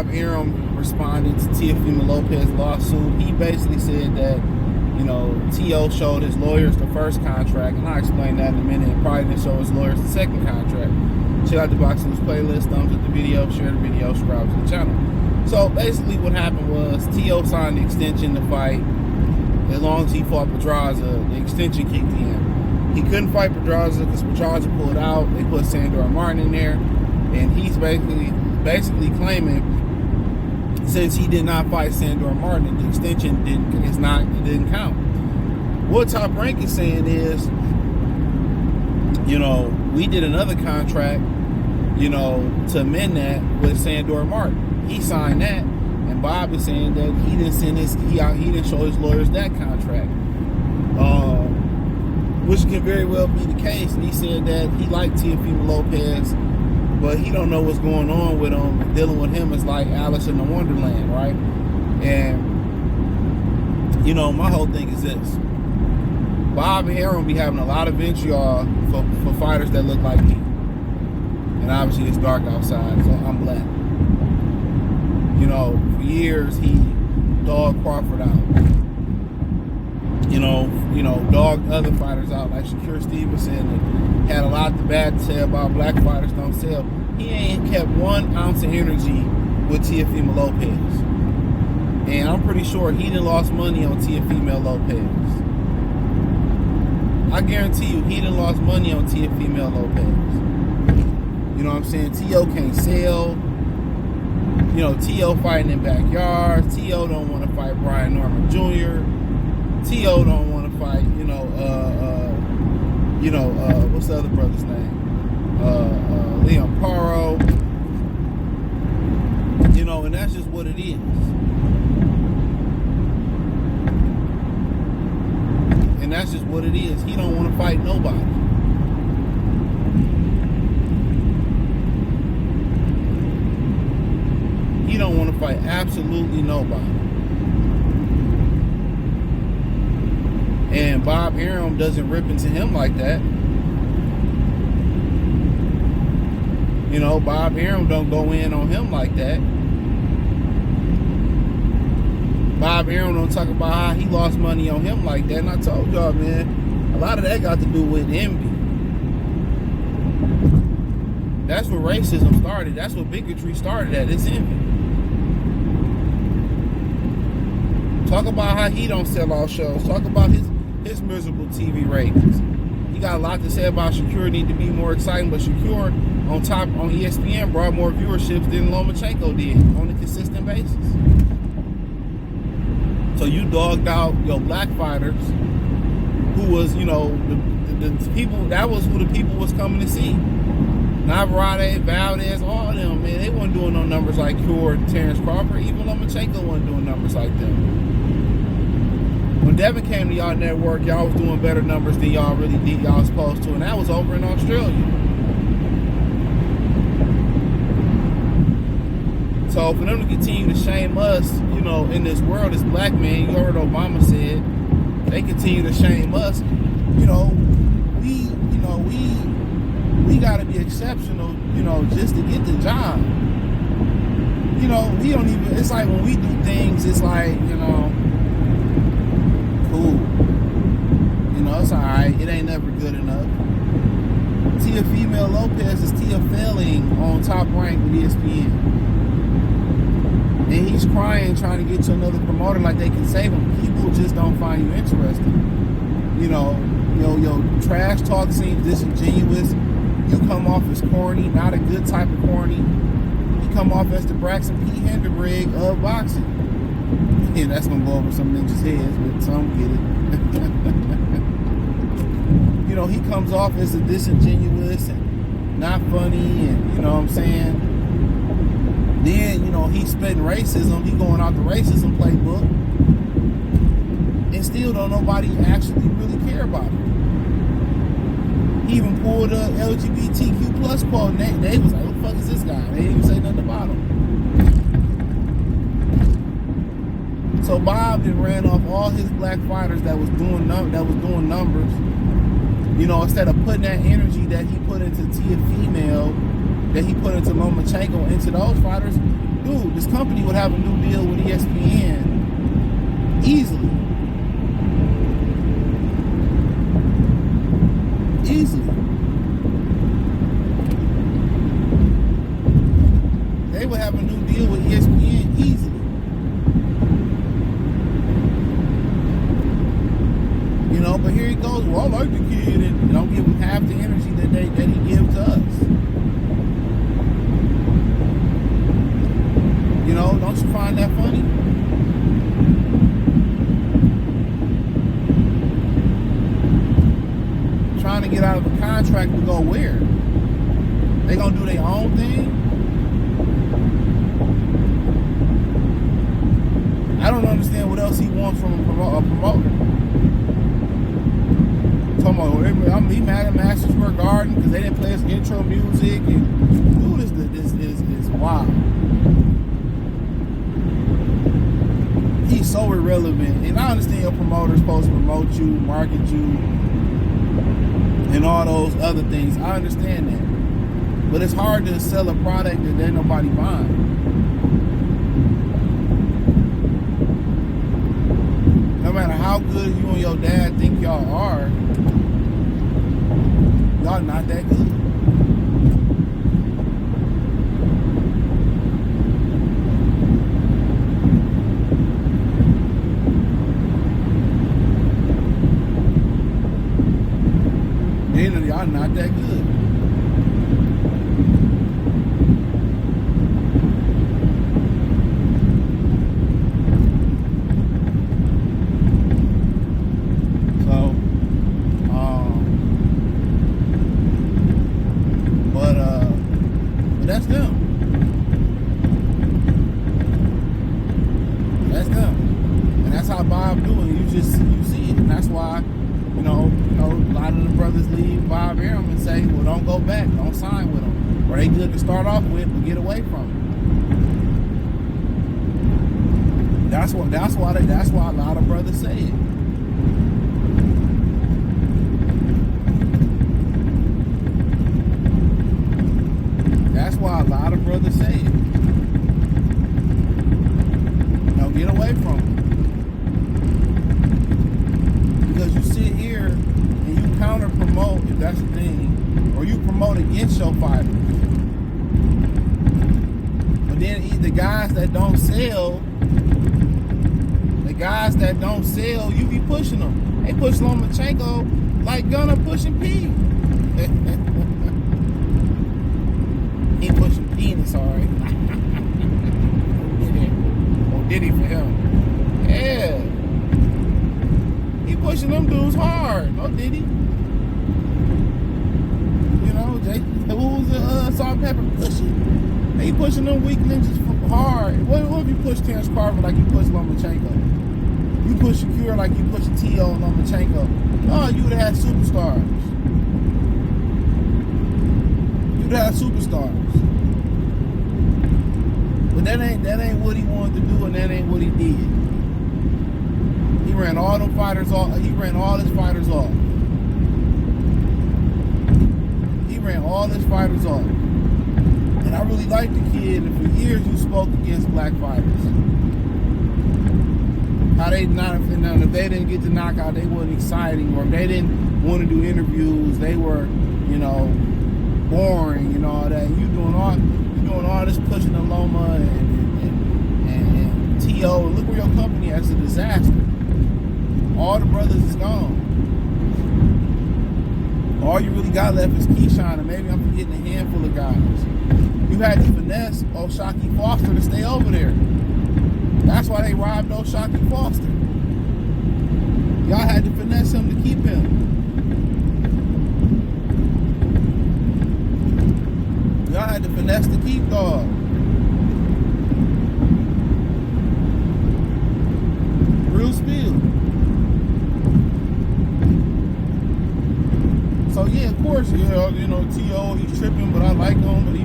Bob Arum responded to Teofimo Lopez lawsuit. He basically said that, T.O. showed his lawyers the first contract, and I'll explain that in a minute, and probably didn't show his lawyers the second contract. Check out the Boxing News playlist, thumbs up the video, share the video, subscribe to the channel. So basically what happened was T.O. signed the extension to fight. As long as he fought Pedraza, the extension kicked in. He couldn't fight Pedraza because Pedraza pulled out. They put Sandor Martin in there, and he's basically claiming, since he did not fight Sandor Martin, the extension didn't count. What Top Rank is saying is, we did another contract, to amend that with Sandor Martin. He signed that, and Bob is saying that he didn't show his lawyers that contract, which can very well be the case. And he said that he liked Teofimo Lopez, but he don't know what's going on with him. Dealing with him is like Alice in the Wonderland, right? And my whole thing is this: Bob and Arum be having a lot of vitriol for fighters that look like me, and obviously it's dark outside, so I'm black. For years he dogged Crawford out. Dogged other fighters out, like Shakur Stevenson, and had a lot bad to say about black fighters don't sell. He ain't kept 1 ounce of energy with Teofimo Lopez. And I'm pretty sure he done lost money on Teofimo Lopez. I guarantee you, he done lost money on Teofimo Lopez. You know what I'm saying? T.O. can't sell. T.O. fighting in backyards. T.O. don't want to fight Brian Norman Jr. T.O. don't want to fight, what's the other brother's name? Leon Paro. And that's just what it is. And that's just what it is. He don't want to fight nobody. He don't want to fight absolutely nobody. And Bob Arum doesn't rip into him like that. Bob Arum don't go in on him like that. Bob Arum don't talk about how he lost money on him like that. And I told y'all, man, a lot of that got to do with envy. That's where racism started. That's what bigotry started at. It's envy. Talk about how he don't sell all shows. Talk about his miserable TV ratings. He got a lot to say about Shakur need to be more exciting, but Shakur on ESPN brought more viewerships than Lomachenko did on a consistent basis. So you dogged out your black fighters, who was, the people, that was who the people was coming to see. Navarrete, Valdez, all of them, man, they weren't doing no numbers like Cure, Terrence Crawford. Even Lomachenko wasn't doing numbers like them. When Devin came to y'all network, y'all was doing better numbers than y'all really did, y'all was supposed to, and that was over in Australia. So for them to continue to shame us, in this world, as black men, you heard Obama said, they continue to shame us. We got to be exceptional, just to get the job. We don't even, it's like when we do things, it's like, cool. It's all right. It ain't never good enough. Teofimo Lopez is failing on Top Rank with ESPN. And he's crying, trying to get to another promoter like they can save him. People just don't find you interesting. Your trash talk seems disingenuous. You come off as corny, not a good type of corny. You come off as the Braxton P. Hindenburg of boxing. Yeah, that's going to go over some ninjas' heads, but some get it. He comes off as a disingenuous and not funny, and you know what I'm saying? Then, he's spitting racism. He going out the racism playbook. And still don't nobody actually really care about it. He even pulled a LGBTQ plus quote, and they was like, "What the fuck is this guy?" They didn't even say nothing about him. So Bob then ran off all his black fighters that was doing numbers. Instead of putting that energy that he put into Teofimo, that he put into Lomachenko, into those fighters, dude, this company would have a new deal with ESPN easily. They would have a new deal with ESPN easily. You know, but here he goes, well, I like the kid, and don't give him half the energy that he gives to us. You know, don't you find that funny? Trying to get out of a contract to go where? They gonna do their own thing? I don't understand what else he wants from a promoter. He mad at Madison Square Garden because they didn't play his intro music, and dude is wild. He's so irrelevant, and I understand your promoter's supposed to promote you, market you, and all those other things. I understand that, but it's hard to sell a product that ain't nobody buying. No matter how good you and your dad think y'all are, y'all not that good. Y'all not that good. But that's them. That's them. And that's how Bob doing. You see it. And that's why, you know, a lot of the brothers leave Bob Arum and say, well, don't go back. Don't sign with them. Or they good to start off with, but get away from them. That's why a lot of brothers say it. That's why a lot of brothers say it. Now get away from them. Because you sit here and you counter promote, if that's the thing, or you promote against your fighters. But then the guys that don't sell, you be pushing them. They push Lomachenko like Gunner pushing P. He pushing penis, alright. Or did he for him? Yeah. He pushing them dudes hard. No, did he? You know, who was Salt and Pepper pushing? He pushing them weak ninjas hard. What if you push Terrence Crawford like you push Lomachenko? You push Shakur like you push T.O. and Lomachenko. Oh, you would have had superstars. You'd have had superstars. But that ain't what he wanted to do, and that ain't what he did. He ran all them fighters off. He ran all his fighters off. And I really liked the kid, and for years you spoke against black fighters. How they not, if they didn't get the knockout, they wasn't exciting, or if they didn't want to do interviews, they were, boring, all that. You doing all this pushing the Loma and T.O. Look where your company is a disaster. All the brothers is gone. All you really got left is Keyshawn, and maybe I'm forgetting a handful of guys. You had to finesse O'Shaquie Foster to stay over there. That's why they robbed O'Shaquie Foster. Y'all had to finesse him to keep him. Y'all had to finesse to keep dog. Real spill. So yeah, of course, T.O. he's tripping, but I like him, but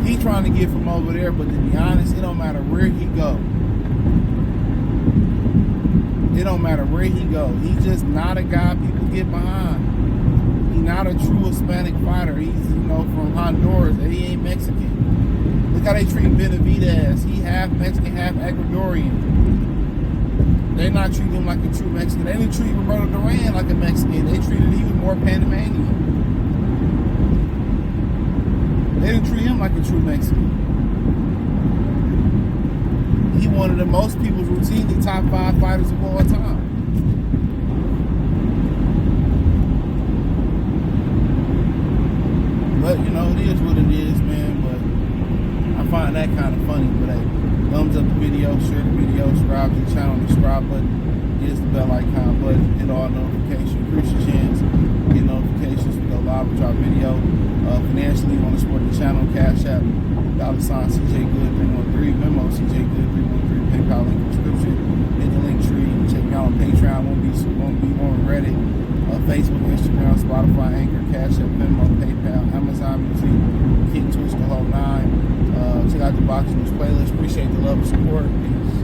he trying to get from over there, but to be honest, it don't matter where he go. It don't matter where he go. He's just not a guy people get behind. He's not a true Hispanic fighter. He's, from Honduras. He ain't Mexican. Look how they treat Benavidez. He half Mexican, half Ecuadorian. They're not treating him like a true Mexican. They didn't treat Roberto Duran like a Mexican. They treated him more Panamanian. They didn't treat him like a true Mexican. He one of the most people's routinely top 5 fighters of all time. But, you know, it is what it is, man. But I find that kind of funny. But hey, thumbs up the video, share the video, subscribe to the channel, the subscribe button, hit the bell icon button, hit all notifications, increase your chance, get notifications. We go live with our video. Financially, you want to support the channel, Cash App, $CJ Good 313, Venmo CJ Good 313, PayPal link in the description, hit the link tree, check me out on Patreon, won't regret it. Facebook, Instagram, Spotify, Anchor, Cash App, Venmo, PayPal, Amazon Music, King Twitch, the whole 9. Check out the Boxing News playlist. Appreciate the love and support. Peace.